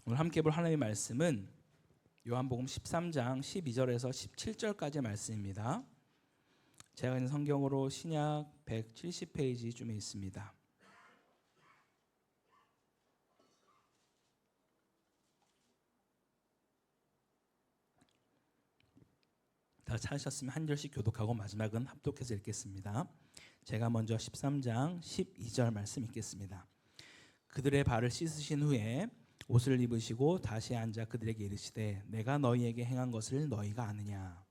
오늘 함께 볼 하나님의 말씀은 요한복음 13장 12절에서 17절까지의 말씀입니다. 제가 있는 성경으로 신약 170페이지쯤에 있습니다. 다 찾으셨으면 한 절씩 교독하고 마지막은 합독해서 읽겠습니다. 제가 먼저 13장 12절 말씀 읽겠습니다. 그들의 발을 씻으신 후에 옷을 입으시고 다시 앉아 그들에게 이르시되 내가 너희에게 행한 것을 너희가 아느냐.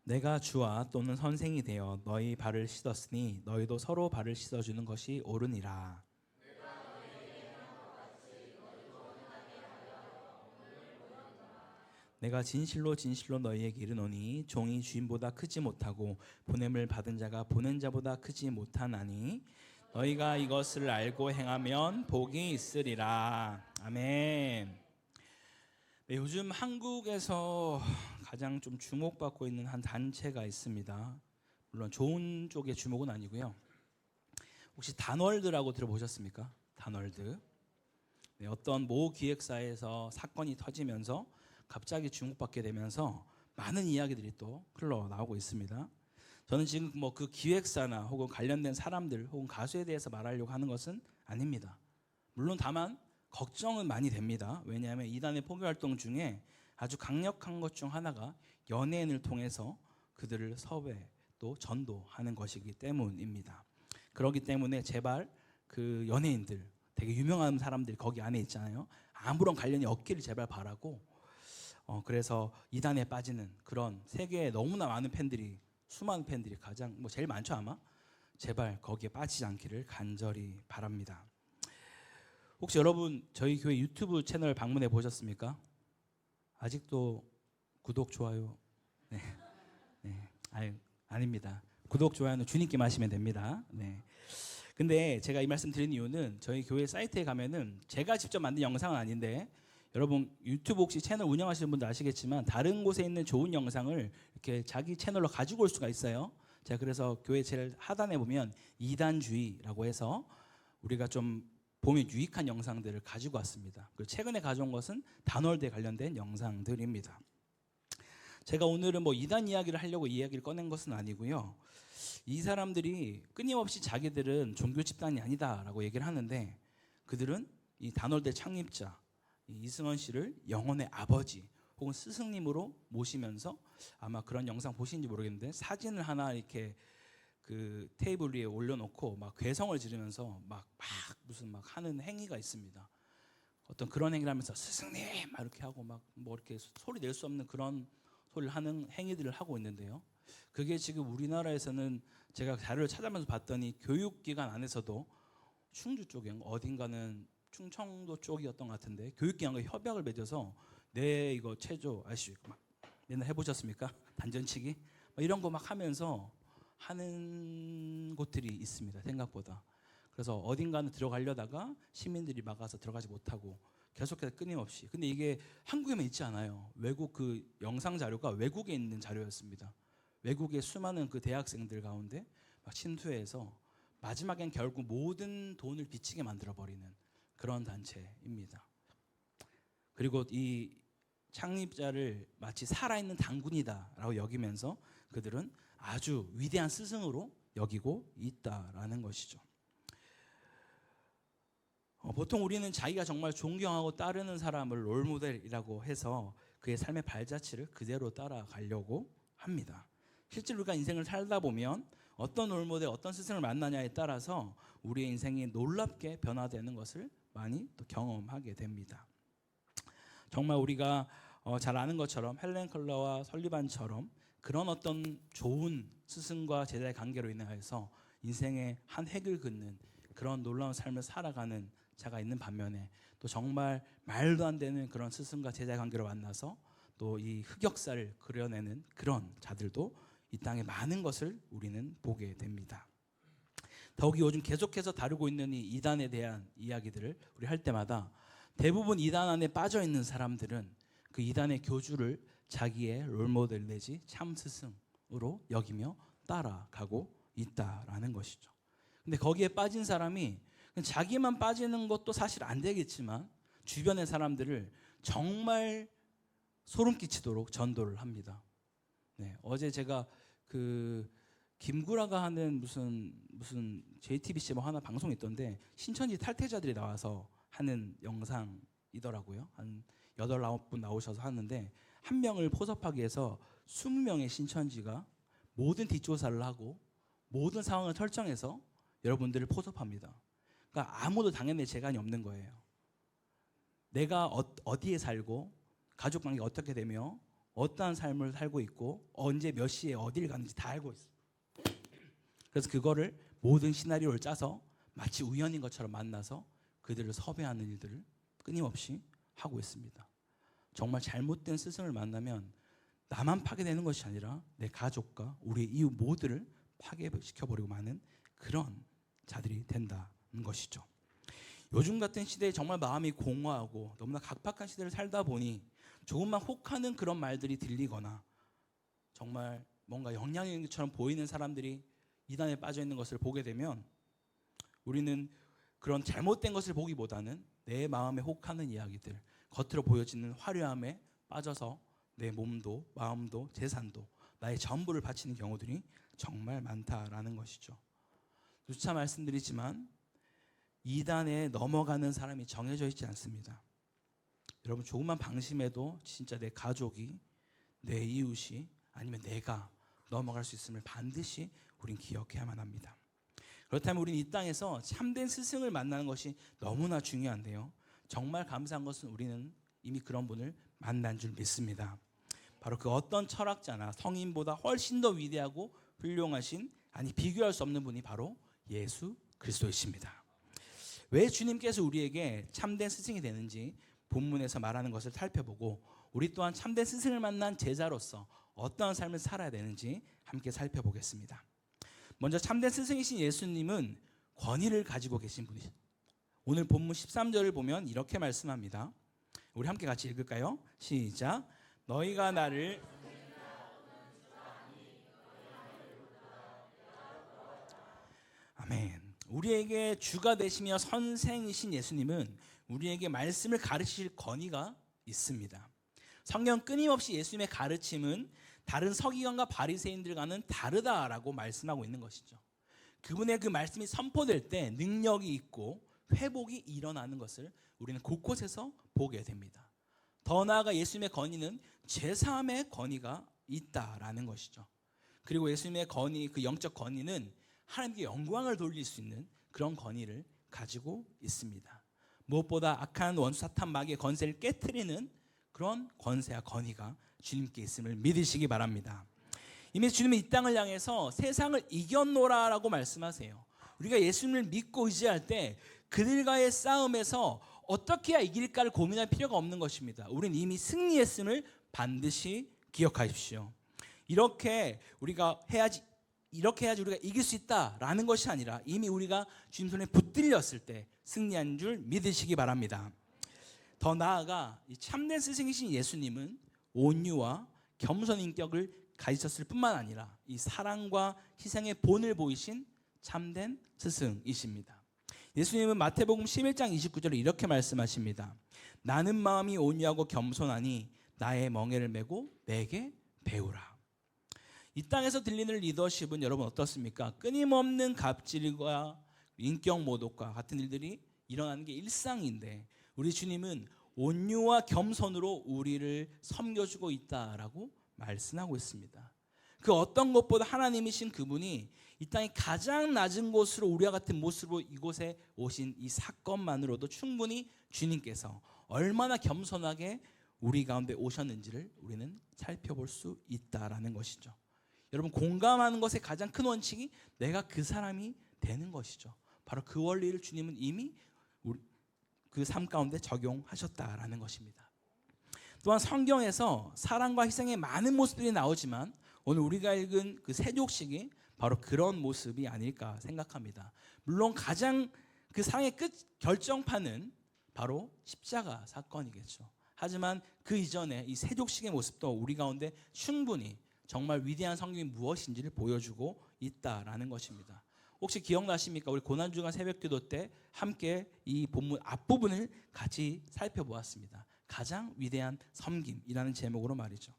내가 주와 또는 선생이 되어 너희 발을 씻었으니 너희도 서로 발을 씻어주는 것이 옳으니라. 내가 진실로 진실로 너희에게 이르노니 종이 주인보다 크지 못하고 보냄을 받은 자가 보낸 자보다 크지 못하나니 너희가 이것을 알고 행하면 복이 있으리라. 아멘. 네, 요즘 한국에서 가장 좀 주목받고 있는 한 단체가 있습니다. 물론 좋은 쪽의 주목은 아니고요. 혹시 단월드라고 들어보셨습니까? 단월드. 네, 어떤 모 기획사에서 사건이 터지면서 갑자기 주목받게 되면서 많은 이야기들이 또 흘러나오고 있습니다. 저는 지금 뭐 그 기획사나 혹은 관련된 사람들 혹은 가수에 대해서 말하려고 하는 것은 아닙니다. 물론 다만 걱정은 많이 됩니다. 왜냐하면 이단의 포교 활동 중에 아주 강력한 것 중 하나가 연예인을 통해서 그들을 섭외 또 전도하는 것이기 때문입니다. 그렇기 때문에 제발 그 연예인들 되게 유명한 사람들이 거기 안에 있잖아요. 아무런 관련이 없기를 제발 바라고 그래서 이단에 빠지는 그런 세계에 너무나 많은 팬들이 수많은 팬들이 가장 제일 많죠 아마. 제발 거기에 빠지지 않기를 간절히 바랍니다. 혹시 여러분 저희 교회 유튜브 채널 방문해 보셨습니까? 아직도 구독 좋아요. 네, 아닙니다. 구독 좋아요는 주님께만 하시면 됩니다. 네. 근데 제가 이 말씀 드리는 이유는 저희 교회 사이트에 가면은 제가 직접 만든 영상은 아닌데 여러분 유튜브 혹시 채널 운영하시는 분들 아시겠지만 다른 곳에 있는 좋은 영상을 이렇게 자기 채널로 가지고 올 수가 있어요. 제가 그래서 교회 제일 하단에 보면 이단주의라고 해서 우리가 좀 보면 유익한 영상들을 가지고 왔습니다. 그리고 최근에 가져온 것은 단월대 관련된 영상들입니다. 제가 오늘은 이단 이야기를 하려고 이 이야기를 꺼낸 것은 아니고요. 이 사람들이 끊임없이 자기들은 종교 집단이 아니다라고 얘기를 하는데 그들은 이 단월대 창립자 이승원 씨를 영혼의 아버지 혹은 스승님으로 모시면서 아마 그런 영상 보시는지 모르겠는데 사진을 하나 이렇게 그 테이블 위에 올려놓고 막 괴성을 지르면서 막 무슨 막 하는 행위가 있습니다. 어떤 그런 행위를 하면서 스승님 막 이렇게 하고 막 이렇게 소리 낼 수 없는 그런 소리를 하는 행위들을 하고 있는데요. 그게 지금 우리나라에서는 제가 자료를 찾아면서 봤더니 교육기관 안에서도 충주 쪽에 어딘가는 충청도 쪽이었던 것 같은데 교육기관과 협약을 맺어서 이거 체조 아시죠? 막 맨날 해보셨습니까? 단전치기 이런 거 막 하면서 하는 곳들이 있습니다. 생각보다. 그래서 어딘가는 들어가려다가 시민들이 막아서 들어가지 못하고 계속해서 끊임없이. 근데 이게 한국에만 있지 않아요. 외국 그 영상 자료가 외국에 있는 자료였습니다. 외국의 수많은 그 대학생들 가운데 막 침투해서 마지막엔 결국 모든 돈을 빚지게 만들어버리는 그런 단체입니다. 그리고 이 창립자를 마치 살아있는 당군이다라고 여기면서 그들은 아주 위대한 스승으로 여기고 있다라는 것이죠. 보통 우리는 자기가 정말 존경하고 따르는 사람을 롤모델이라고 해서 그의 삶의 발자취를 그대로 따라가려고 합니다. 실제로 우리가 인생을 살다 보면 어떤 롤모델, 어떤 스승을 만나냐에 따라서 우리의 인생이 놀랍게 변화되는 것을 많이 또 경험하게 됩니다. 정말 우리가 잘 아는 것처럼 헬렌 켈러와 설리반처럼 그런 어떤 좋은 스승과 제자의 관계로 인해서 인생의 한 획을 긋는 그런 놀라운 삶을 살아가는 자가 있는 반면에 또 정말 말도 안 되는 그런 스승과 제자의 관계로 만나서 또 이 흑역사를 그려내는 그런 자들도 이 땅에 많은 것을 우리는 보게 됩니다. 더욱이 요즘 계속해서 다루고 있는 이 이단에 대한 이야기들을 우리 할 때마다 대부분 이단 안에 빠져 있는 사람들은 그 이단의 교주를 자기의 롤모델 내지 참 스승으로 여기며 따라가고 있다라는 것이죠. 근데 거기에 빠진 사람이 자기만 빠지는 것도 사실 안 되겠지만 주변의 사람들을 정말 소름 끼치도록 전도를 합니다. 네, 어제 제가 그 김구라가 하는 무슨 JTBC 뭐 하나 방송이 있던데 신천지 탈퇴자들이 나와서 하는 영상이더라고요. 한 8, 9분 나오셔서 하는데 한 명을 포섭하기 위해서 20명의 신천지가 모든 뒷조사를 하고 모든 상황을 설정해서 여러분들을 포섭합니다. 그러니까 아무도 당연히 재간이 없는 거예요. 내가 어디에 살고 가족관계가 어떻게 되며 어떠한 삶을 살고 있고 언제 몇 시에 어디를 가는지 다 알고 있어요. 그래서 그거를 모든 시나리오를 짜서 마치 우연인 것처럼 만나서 그들을 섭외하는 일들을 끊임없이 하고 있습니다. 정말 잘못된 스승을 만나면 나만 파괴되는 것이 아니라 내 가족과 우리의 이웃 모두를 파괴시켜버리고 마는 그런 자들이 된다는 것이죠. 요즘 같은 시대에 정말 마음이 공허하고 너무나 각박한 시대를 살다 보니 조금만 혹하는 그런 말들이 들리거나 정말 뭔가 영향력 있는 것처럼 보이는 사람들이 이단에 빠져 있는 것을 보게 되면 우리는 그런 잘못된 것을 보기보다는 내 마음에 혹하는 이야기들, 겉으로 보여지는 화려함에 빠져서 내 몸도 마음도 재산도 나의 전부를 바치는 경우들이 정말 많다라는 것이죠. 누차 말씀드리지만 이단에 넘어가는 사람이 정해져 있지 않습니다. 여러분 조금만 방심해도 진짜 내 가족이, 내 이웃이 아니면 내가 넘어갈 수 있음을 반드시 우린 기억해야만 합니다. 그렇다면 우리는 이 땅에서 참된 스승을 만나는 것이 너무나 중요한데요. 정말 감사한 것은 우리는 이미 그런 분을 만난 줄 믿습니다. 바로 그 어떤 철학자나 성인보다 훨씬 더 위대하고 훌륭하신, 아니 비교할 수 없는 분이 바로 예수 그리스도이십니다. 왜 주님께서 우리에게 참된 스승이 되는지 본문에서 말하는 것을 살펴보고 우리 또한 참된 스승을 만난 제자로서 어떠한 삶을 살아야 되는지 함께 살펴보겠습니다. 먼저 참된 스승이신 예수님은 권위를 가지고 계신 분이십니다. 오늘 본문 13절을 보면 이렇게 말씀합니다. 우리 함께 같이 읽을까요? 시작. 너희가 나를 아멘. 우리에게 주가 되시며 선생이신 예수님은 우리에게 말씀을 가르치실 권위가 있습니다. 성경 끊임없이 예수님의 가르침은 다른 서기관과 바리새인들과는 다르다라고 말씀하고 있는 것이죠. 그분의 그 말씀이 선포될 때 능력이 있고 회복이 일어나는 것을 우리는 곳곳에서 보게 됩니다. 더 나아가 예수님의 권위는 제사함의 권위가 있다라는 것이죠. 그리고 예수님의 권위, 그 영적 권위는 하나님께 영광을 돌릴 수 있는 그런 권위를 가지고 있습니다. 무엇보다 악한 원수 사탄 마귀의 권세를 깨트리는 그런 권세와 권위가 주님께 있음을 믿으시기 바랍니다. 이미 주님은 이 땅을 향해서 세상을 이겼노라라고 말씀하세요. 우리가 예수님을 믿고 의지할 때 그들과의 싸움에서 어떻게 해야 이길까를 고민할 필요가 없는 것입니다. 우리는 이미 승리했음을 반드시 기억하십시오. 이렇게 해야지 우리가 이길 수 있다라는 것이 아니라 이미 우리가 주님 손에 붙들렸을 때 승리한 줄 믿으시기 바랍니다. 더 나아가 이 참된 스승이신 예수님은 온유와 겸손 인격을 가지셨을 뿐만 아니라 이 사랑과 희생의 본을 보이신 참된 스승이십니다. 예수님은 마태복음 11장 29절에 이렇게 말씀하십니다. 나는 마음이 온유하고 겸손하니 나의 멍에를 메고 내게 배우라. 이 땅에서 들리는 리더십은 여러분 어떻습니까? 끊임없는 갑질과 인격 모독과 같은 일들이 일어나는 게 일상인데 우리 주님은 온유와 겸손으로 우리를 섬겨주고 있다라고 말씀하고 있습니다. 그 어떤 것보다 하나님이신 그분이 이 땅의 가장 낮은 곳으로 우리와 같은 모습으로 이곳에 오신 이 사건만으로도 충분히 주님께서 얼마나 겸손하게 우리 가운데 오셨는지를 우리는 살펴볼 수 있다라는 것이죠. 여러분 공감하는 것의 가장 큰 원칙이 내가 그 사람이 되는 것이죠. 바로 그 원리를 주님은 이미 그 삶 가운데 적용하셨다라는 것입니다. 또한 성경에서 사랑과 희생의 많은 모습들이 나오지만 오늘 우리가 읽은 그 세족식이 바로 그런 모습이 아닐까 생각합니다. 물론 가장 그 사랑의 끝 결정판은 바로 십자가 사건이겠죠. 하지만 그 이전에 이 세족식의 모습도 우리 가운데 충분히 정말 위대한 성경이 무엇인지를 보여주고 있다라는 것입니다. 혹시 기억나십니까? 우리 고난주간 새벽기도 때 함께 이 본문 앞부분을 같이 살펴보았습니다. 가장 위대한 섬김이라는 제목으로 말이죠.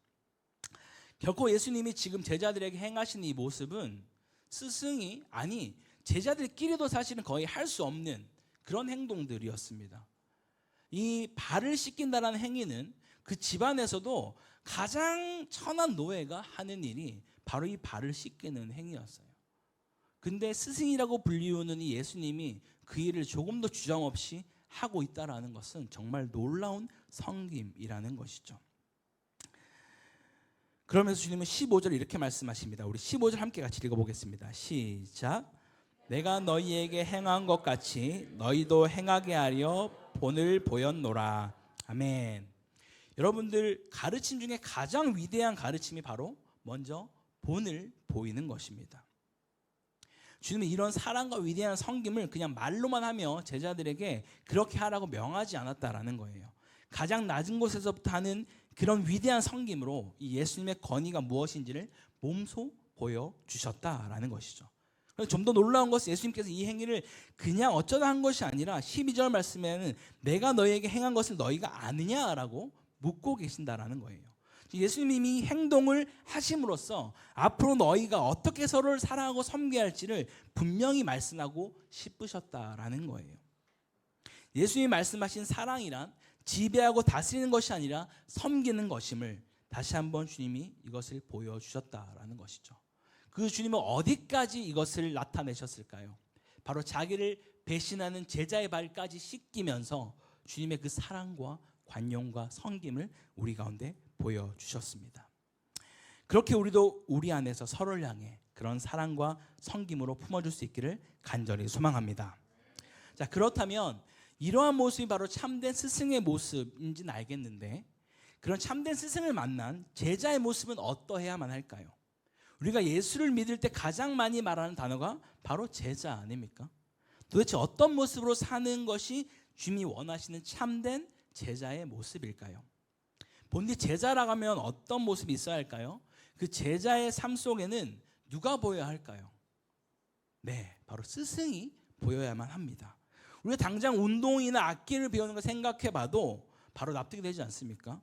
결코 예수님이 지금 제자들에게 행하신 이 모습은 스승이 아니 제자들끼리도 사실은 거의 할 수 없는 그런 행동들이었습니다. 이 발을 씻긴다라는 행위는 그 집안에서도 가장 천한 노예가 하는 일이 바로 이 발을 씻기는 행위였어요. 근데 스승이라고 불리우는 이 예수님이 그 일을 조금 더 주저없이 하고 있다라는 것은 정말 놀라운 섬김이라는 것이죠. 그러면서 주님은 15절 이렇게 말씀하십니다. 우리 15절 함께 같이 읽어보겠습니다. 시작. 내가 너희에게 행한 것 같이 너희도 행하게 하려 본을 보였노라. 아멘. 여러분들 가르침 중에 가장 위대한 가르침이 바로 먼저 본을 보이는 것입니다. 주님은 이런 사랑과 위대한 섬김을 그냥 말로만 하며 제자들에게 그렇게 하라고 명하지 않았다라는 거예요. 가장 낮은 곳에서부터 하는 그런 위대한 섬김으로 이 예수님의 권위가 무엇인지를 몸소 보여주셨다라는 것이죠. 좀 더 놀라운 것은 예수님께서 이 행위를 그냥 어쩌다 한 것이 아니라 12절 말씀에는 내가 너희에게 행한 것을 너희가 아느냐라고 묻고 계신다라는 거예요. 예수님이 이 행동을 하심으로써 앞으로 너희가 어떻게 서로를 사랑하고 섬겨야 할지를 분명히 말씀하고 싶으셨다라는 거예요. 예수님이 말씀하신 사랑이란 지배하고 다스리는 것이 아니라 섬기는 것임을 다시 한번 주님이 이것을 보여주셨다라는 것이죠. 그 주님은 어디까지 이것을 나타내셨을까요? 바로 자기를 배신하는 제자의 발까지 씻기면서 주님의 그 사랑과 관용과 섬김을 우리 가운데 보여주셨습니다. 그렇게 우리도 우리 안에서 서로를 향해 그런 사랑과 섬김으로 품어줄 수 있기를 간절히 소망합니다. 자, 그렇다면 이러한 모습이 바로 참된 스승의 모습인지는 알겠는데 그런 참된 스승을 만난 제자의 모습은 어떠해야만 할까요? 우리가 예수를 믿을 때 가장 많이 말하는 단어가 바로 제자 아닙니까? 도대체 어떤 모습으로 사는 것이 주님이 원하시는 참된 제자의 모습일까요? 본디 제자라고 하면 어떤 모습이 있어야 할까요? 그 제자의 삶 속에는 누가 보여야 할까요? 네, 바로 스승이 보여야만 합니다. 우리가 당장 운동이나 악기를 배우는 걸 생각해봐도 바로 납득이 되지 않습니까?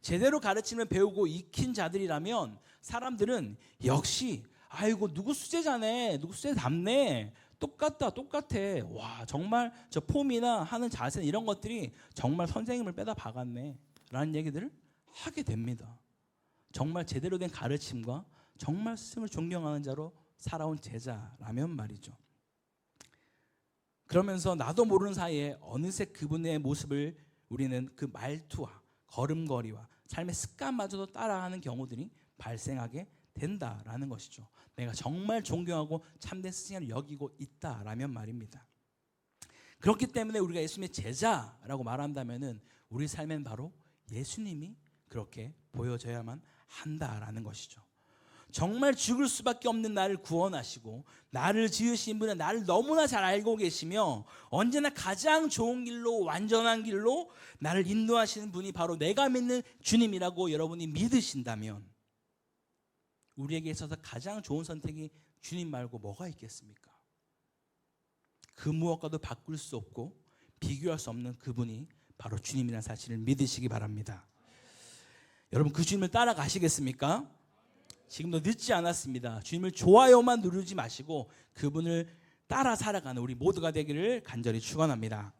제대로 가르침을 배우고 익힌 자들이라면 사람들은 역시 아이고 누구 수제자네, 누구 수제답네, 똑같다. 와 정말 저 폼이나 하는 자세 이런 것들이 정말 선생님을 빼다 박았네 라는 얘기들을 하게 됩니다. 정말 제대로 된 가르침과 정말 스승을 존경하는 자로 살아온 제자라면 말이죠. 그러면서 나도 모르는 사이에 어느새 그분의 모습을 우리는 그 말투와 걸음걸이와 삶의 습관마저도 따라하는 경우들이 발생하게 된다라는 것이죠. 내가 정말 존경하고 참된 스승을 여기고 있다라면 말입니다. 그렇기 때문에 우리가 예수님의 제자라고 말한다면은 우리 삶엔 바로 예수님이 그렇게 보여져야만 한다라는 것이죠. 정말 죽을 수밖에 없는 나를 구원하시고 나를 지으신 분은 나를 너무나 잘 알고 계시며 언제나 가장 좋은 길로 완전한 길로 나를 인도하시는 분이 바로 내가 믿는 주님이라고 여러분이 믿으신다면 우리에게 있어서 가장 좋은 선택이 주님 말고 뭐가 있겠습니까? 그 무엇과도 바꿀 수 없고 비교할 수 없는 그분이 바로 주님이라는 사실을 믿으시기 바랍니다. 여러분 그 주님을 따라가시겠습니까? 지금도 늦지 않았습니다. 주님을 좋아요만 누르지 마시고 그분을 따라 살아가는 우리 모두가 되기를 간절히 축원합니다.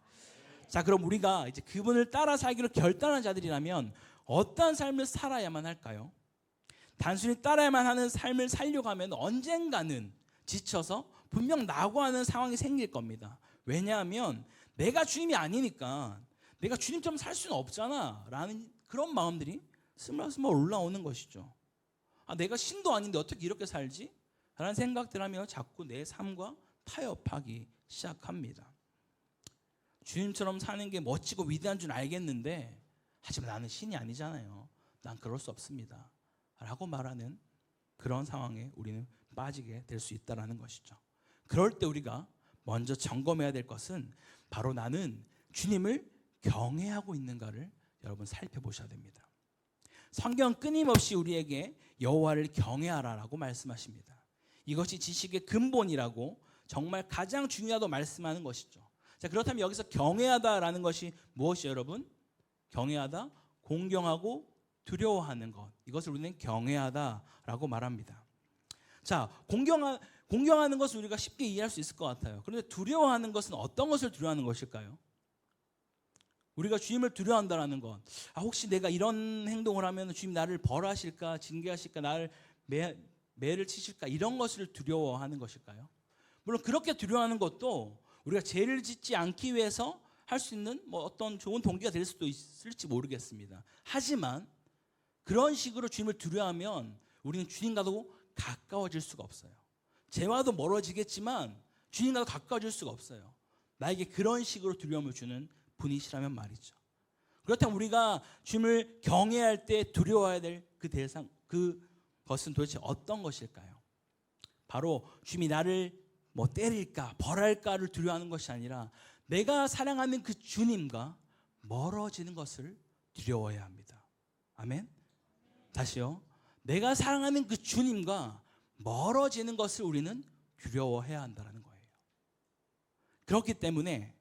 자, 그럼 우리가 이제 그분을 따라 살기로 결단한 자들이라면 어떠한 삶을 살아야만 할까요? 단순히 따라야만 하는 삶을 살려고 하면 언젠가는 지쳐서 분명 낙오하는 상황이 생길 겁니다. 왜냐하면 내가 주님이 아니니까 내가 주님처럼 살 수는 없잖아 라는 그런 마음들이 스멀스멀 올라오는 것이죠. 내가 신도 아닌데 어떻게 이렇게 살지? 라는 생각들 하며 자꾸 내 삶과 타협하기 시작합니다. 주님처럼 사는 게 멋지고 위대한 줄 알겠는데 하지만 나는 신이 아니잖아요. 난 그럴 수 없습니다. 라고 말하는 그런 상황에 우리는 빠지게 될 수 있다는 것이죠. 그럴 때 우리가 먼저 점검해야 될 것은 바로 나는 주님을 경외하고 있는가를 여러분 살펴보셔야 됩니다. 성경은 끊임없이 우리에게 여호와를 경외하라라고 말씀하십니다. 이것이 지식의 근본이라고 정말 가장 중요하다고 말씀하는 것이죠. 자, 그렇다면 여기서 경외하다라는 것이 무엇이죠, 여러분? 경외하다, 공경하고 두려워하는 것. 이것을 우리는 경외하다라고 말합니다. 자, 공경하는 것을 우리가 쉽게 이해할 수 있을 것 같아요. 그런데 두려워하는 것은 어떤 것을 두려워하는 것일까요? 우리가 주님을 두려워한다라는 것. 혹시 내가 이런 행동을 하면 주님 나를 벌하실까, 징계하실까, 나를 매를 치실까, 이런 것을 두려워하는 것일까요? 물론 그렇게 두려워하는 것도 우리가 죄를 짓지 않기 위해서 할 수 있는 어떤 좋은 동기가 될 수도 있을지 모르겠습니다. 하지만 그런 식으로 주님을 두려워하면 우리는 주님과도 가까워질 수가 없어요. 죄와도 멀어지겠지만 주님과도 가까워질 수가 없어요. 나에게 그런 식으로 두려움을 주는 분이시라면 말이죠. 그렇다면 우리가 주님을 경외할 때 두려워해야 될 그 대상, 그것은 도대체 어떤 것일까요? 바로 주님이 나를 때릴까 벌할까를 두려워하는 것이 아니라 내가 사랑하는 그 주님과 멀어지는 것을 두려워해야 합니다. 아멘. 다시요. 내가 사랑하는 그 주님과 멀어지는 것을 우리는 두려워해야 한다는 거예요. 그렇기 때문에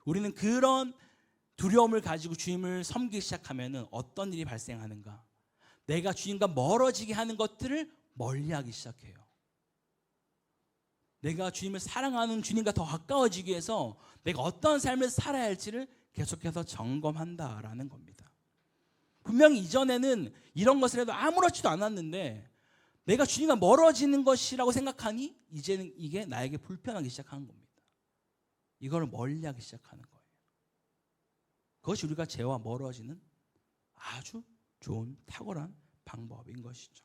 우리는 그런 두려움을 가지고 주님을 섬기기 시작하면 어떤 일이 발생하는가? 내가 주님과 멀어지게 하는 것들을 멀리하기 시작해요. 내가 주님을 사랑하는 주님과 더 가까워지기 위해서 내가 어떤 삶을 살아야 할지를 계속해서 점검한다라는 겁니다. 분명히 이전에는 이런 것을 해도 아무렇지도 않았는데 내가 주님과 멀어지는 것이라고 생각하니 이제는 이게 나에게 불편하기 시작하는 겁니다. 이걸 멀리하기 시작하는 거예요. 그것이 우리가 죄와 멀어지는 아주 좋은 탁월한 방법인 것이죠.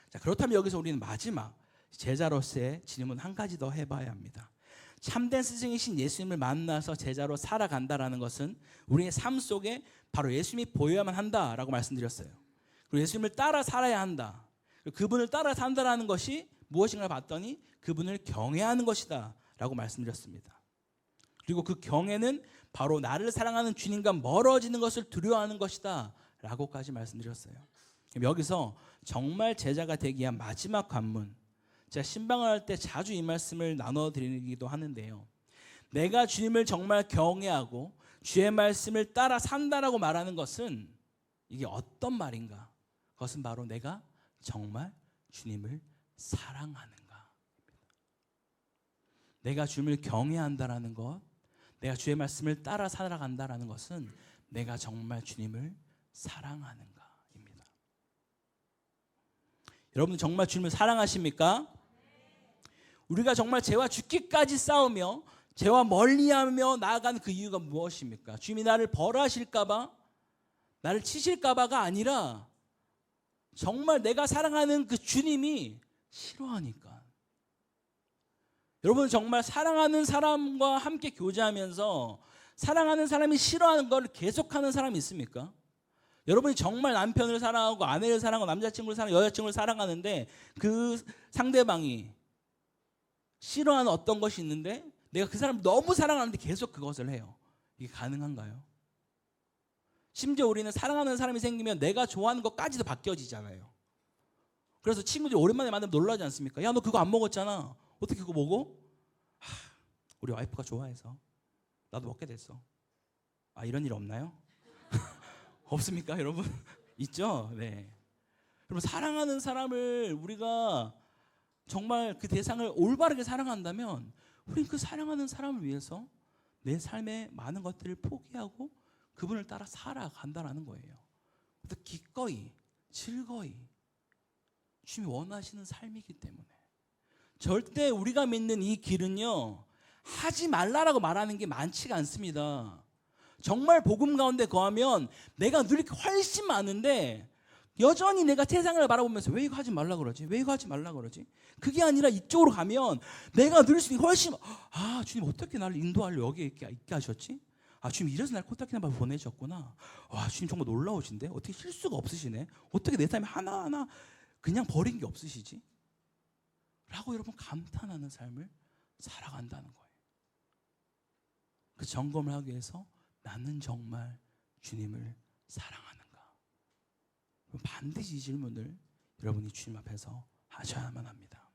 자, 그렇다면 여기서 우리는 마지막 제자로서의 질문 한 가지 더 해봐야 합니다. 참된 스승이신 예수님을 만나서 제자로 살아간다라는 것은 우리의 삶 속에 바로 예수님이 보여야만 한다라고 말씀드렸어요. 그리고 예수님을 따라 살아야 한다. 그분을 따라 산다라는 것이 무엇인가 봤더니 그분을 경외하는 것이다 라고 말씀드렸습니다. 그리고 그 경외는 바로 나를 사랑하는 주님과 멀어지는 것을 두려워하는 것이다 라고까지 말씀드렸어요. 여기서 정말 제자가 되기 위한 마지막 관문, 제가 신방을 할 때 자주 이 말씀을 나눠드리기도 하는데요. 내가 주님을 정말 경외하고 주의 말씀을 따라 산다라고 말하는 것은 이게 어떤 말인가? 그것은 바로 내가 정말 주님을 사랑하는가? 내가 주님을 경외한다라는 것, 내가 주의 말씀을 따라 살아간다라는 것은 내가 정말 주님을 사랑하는가입니다. 여러분 정말 주님을 사랑하십니까? 우리가 정말 죄와 죽기까지 싸우며 죄와 멀리하며 나아가는 그 이유가 무엇입니까? 주님이 나를 벌하실까봐, 나를 치실까봐가 아니라 정말 내가 사랑하는 그 주님이 싫어하니까. 여러분 정말 사랑하는 사람과 함께 교제하면서 사랑하는 사람이 싫어하는 걸 계속하는 사람이 있습니까? 여러분이 정말 남편을 사랑하고 아내를 사랑하고 남자친구를 사랑하고 여자친구를 사랑하는데 그 상대방이 싫어하는 어떤 것이 있는데 내가 그 사람을 너무 사랑하는데 계속 그것을 해요. 이게 가능한가요? 심지어 우리는 사랑하는 사람이 생기면 내가 좋아하는 것까지도 바뀌어지잖아요. 그래서 친구들이 오랜만에 만나면 놀라지 않습니까? 야, 너 그거 안 먹었잖아. 어떻게 그거 먹어? 우리 와이프가 좋아해서 나도 먹게 됐어. 이런 일 없나요? 없습니까, 여러분? 있죠? 네. 그럼 사랑하는 사람을 우리가 정말 그 대상을 올바르게 사랑한다면 우리는 그 사랑하는 사람을 위해서 내 삶의 많은 것들을 포기하고 그분을 따라 살아간다는 거예요. 기꺼이, 즐거이 주님이 원하시는 삶이기 때문에. 절대 우리가 믿는 이 길은요, 하지 말라라고 말하는 게 많지가 않습니다. 정말 복음 가운데 거하면 내가 누릴 게 훨씬 많은데 여전히 내가 세상을 바라보면서 왜 이거 하지 말라 그러지? 왜 이거 하지 말라 그러지? 그게 아니라 이쪽으로 가면 내가 누릴 수 있는 게 훨씬, 주님 어떻게 나를 인도하려 여기에 있게 하셨지? 주님 이래서 날 코타키나발 보내셨구나. 주님 정말 놀라우신데? 어떻게 실수가 없으시네? 어떻게 내 삶에 하나하나 그냥 버린 게 없으시지? 라고 여러분 감탄하는 삶을 살아간다는 거예요. 그 점검을 하기 위해서 나는 정말 주님을 사랑하는가? 반드시 이 질문을 여러분이 주님 앞에서 하셔야만 합니다.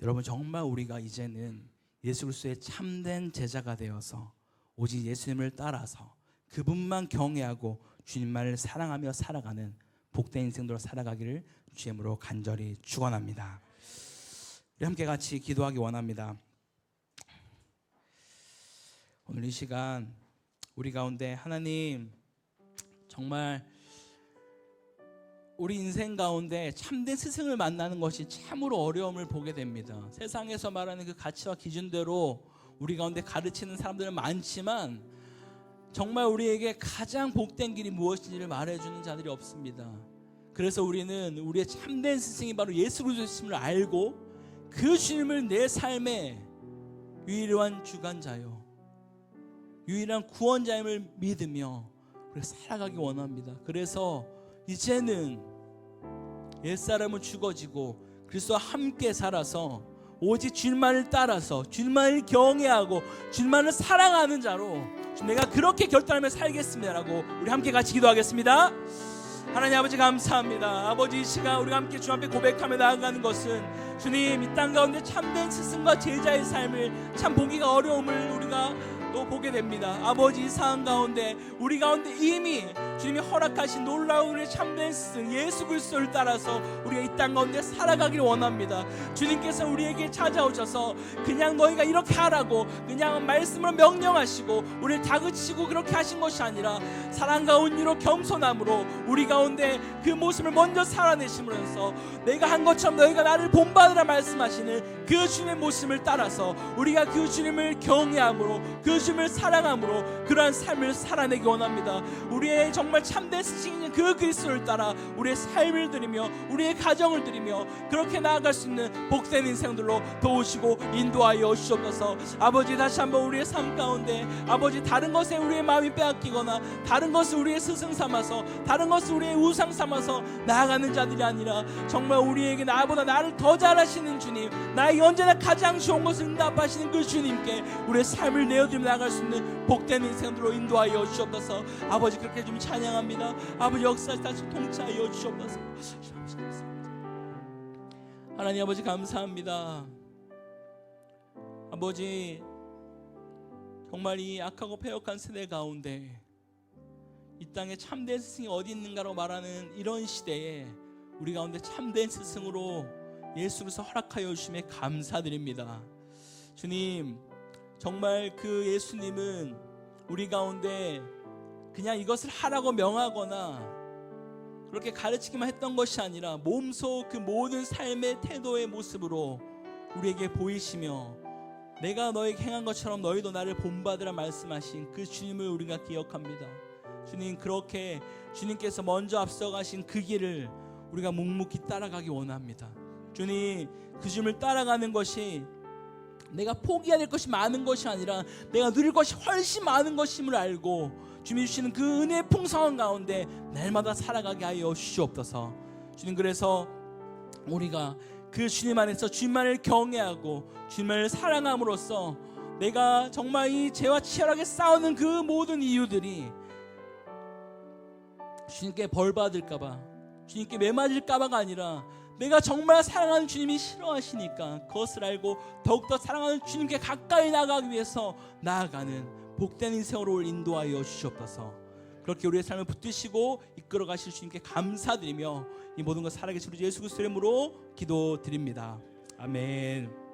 여러분, 정말 우리가 이제는 예수 그리스도의 참된 제자가 되어서 오직 예수님을 따라서 그분만 경외하고 주님만을 사랑하며 살아가는 복된 인생으로 살아가기를 주님으로 간절히 축원합니다. 우리 함께 같이 기도하기 원합니다. 오늘 이 시간 우리 가운데 하나님, 정말 우리 인생 가운데 참된 스승을 만나는 것이 참으로 어려움을 보게 됩니다. 세상에서 말하는 그 가치와 기준대로 우리 가운데 가르치는 사람들은 많지만 정말 우리에게 가장 복된 길이 무엇인지를 말해주는 자들이 없습니다. 그래서 우리는 우리의 참된 스승이 바로 예수 그리스도임을 알고 그 주님을 내 삶의 유일한 주관자요, 유일한 구원자임을 믿으며 우리가 살아가기 원합니다. 그래서 이제는 옛사람은 죽어지고 그리스도와 함께 살아서 오직 주님만을 따라서 주님만을 경외하고 주님만을 사랑하는 자로 내가 그렇게 결단하며 살겠습니다라고 우리 함께 같이 기도하겠습니다. 하나님 아버지, 감사합니다. 아버지, 이 시간 우리가 함께 주님 앞에 고백하며 나아가는 것은 주님, 이 땅 가운데 참된 스승과 제자의 삶을 참 보기가 어려움을 우리가 또 보게 됩니다. 아버지, 이 상황 가운데 우리 가운데 이미 주님이 허락하신 놀라운 우리의 참된 스승 예수 그리스도를 따라서 우리가 이 땅 가운데 살아가기를 원합니다. 주님께서 우리에게 찾아오셔서 그냥 너희가 이렇게 하라고 그냥 말씀으로 명령하시고 우리를 다그치고 그렇게 하신 것이 아니라 사랑과 온유로 겸손함으로 우리 가운데 그 모습을 먼저 살아내시면서 내가 한 것처럼 너희가 나를 본받으라 말씀하시는 그 주님의 모습을 따라서 우리가 그 주님을 경외함으로 그 주님을 사랑함으로 그러한 삶을 살아내기 원합니다. 우리의 정말 참된 스승인 그 그리스도를 따라 우리의 삶을 드리며 우리의 가정을 드리며 그렇게 나아갈 수 있는 복된 인생들로 도우시고 인도하여 주시옵소서. 아버지, 다시 한번 우리의 삶 가운데 아버지, 다른 것에 우리의 마음이 빼앗기거나 다른 것을 우리의 스승 삼아서 다른 것을 우리의 우상 삼아서 나아가는 자들이 아니라 정말 우리에게 나보다 나를 더 잘하시는 주님, 나에게 언제나 가장 좋은 것을 응답하시는 그 주님께 우리의 삶을 내어드리며 나아갈 수 있는 복된 인생들로 인도하여 주시옵소서. 아버지, 그렇게 좀 찬양합니다. 아버지, 역사 다시 통치하여 주시옵소서. 하나님 아버지, 감사합니다. 아버지, 정말 이 악하고 패역한 세대 가운데 이 땅에 참된 스승이 어디 있는가로 말하는 이런 시대에 우리 가운데 참된 스승으로 예수 그리스도 허락하여 주심에 감사드립니다. 주님, 정말 그 예수님은 우리 가운데 그냥 이것을 하라고 명하거나 그렇게 가르치기만 했던 것이 아니라 몸소 그 모든 삶의 태도의 모습으로 우리에게 보이시며 내가 너에게 행한 것처럼 너희도 나를 본받으라 말씀하신 그 주님을 우리가 기억합니다. 주님, 그렇게 주님께서 먼저 앞서가신 그 길을 우리가 묵묵히 따라가기 원합니다. 주님, 그 주님을 따라가는 것이 내가 포기해야 될 것이 많은 것이 아니라 내가 누릴 것이 훨씬 많은 것임을 알고 주님이 주시는 그 은혜의 풍성한 가운데 날마다 살아가게 하여 주시옵소서. 주님, 그래서 우리가 그 주님 안에서 주님만을 경외하고 주님을 사랑함으로써 내가 정말 이 죄와 치열하게 싸우는 그 모든 이유들이 주님께 벌받을까봐, 주님께 매맞을까봐가 아니라 내가 정말 사랑하는 주님이 싫어하시니까 그것을 알고 더욱더 사랑하는 주님께 가까이 나가기 위해서 나아가는 복된 인생으로 인도하여 주시옵소서. 그렇게 우리의 삶을 붙드시고 이끌어 가실 주님께 감사드리며 이 모든 것 살아계신 우리 예수 그리스도의 이름으로 기도드립니다. 아멘.